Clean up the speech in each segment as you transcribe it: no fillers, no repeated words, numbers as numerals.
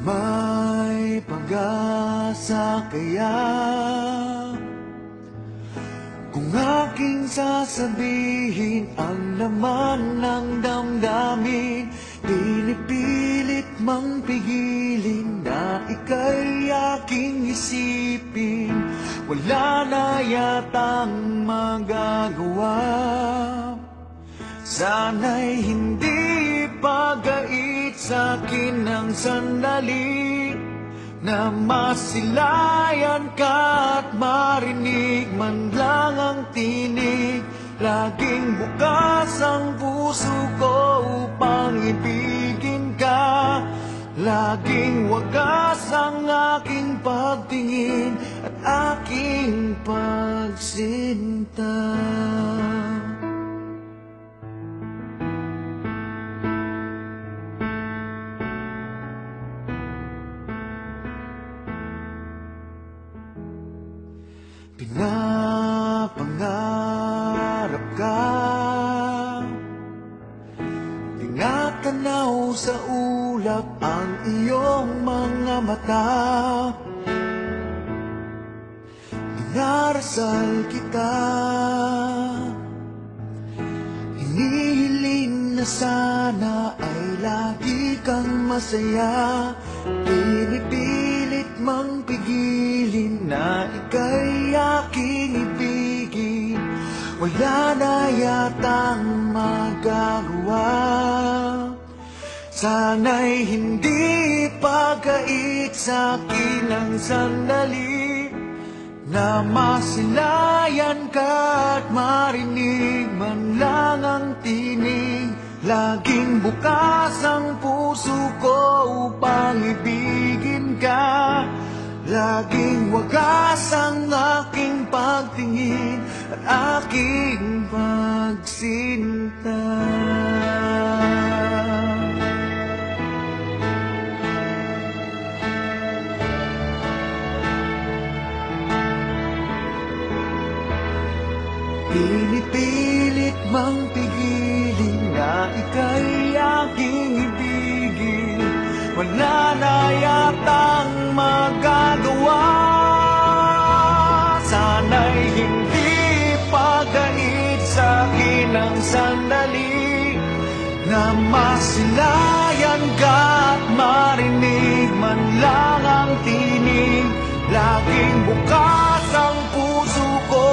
May pag-asa kaya kung aking sasabihin ang laman ng damdamin? Pinipilit mang pigilin na ika'y aking isipin. Wala na yatang magagawa. Sana'y hindi pagait sa'kin ng sandali na masilayan ka at marinig man lang ang tinig. Laging bukas ang puso ko upang ibigin ka. Laging wagas ang aking pagtingin at aking pagsinta. Pinapangarap ka, tinatanaw sa ulap ang iyong mga mata. Dinarasal kita, hinihiling na sana ay lagi kang masaya. Pinipilit mang pigilin na ika'y aking ibigin. Wala na yatang magagawa. Sana'y hindi pagait sa'kin ang sandali na masilayan ka at marinig man lang ang tinig. Laging bukas ang puso ko upang ibigin ka. Laging wagas ang aking pagtingin at aking pagsinta. Pinipilit mang pigilin na ika'y aking ibigin. Wala na yatang magagawa. Sana'y hindi pagait sa'kin ang sandali na masilayan ka at marinig man lang ang tinig. Laging bukas ang puso ko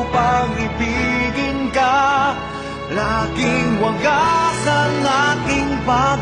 upang ibigin ka. Laging wagas ang aking pag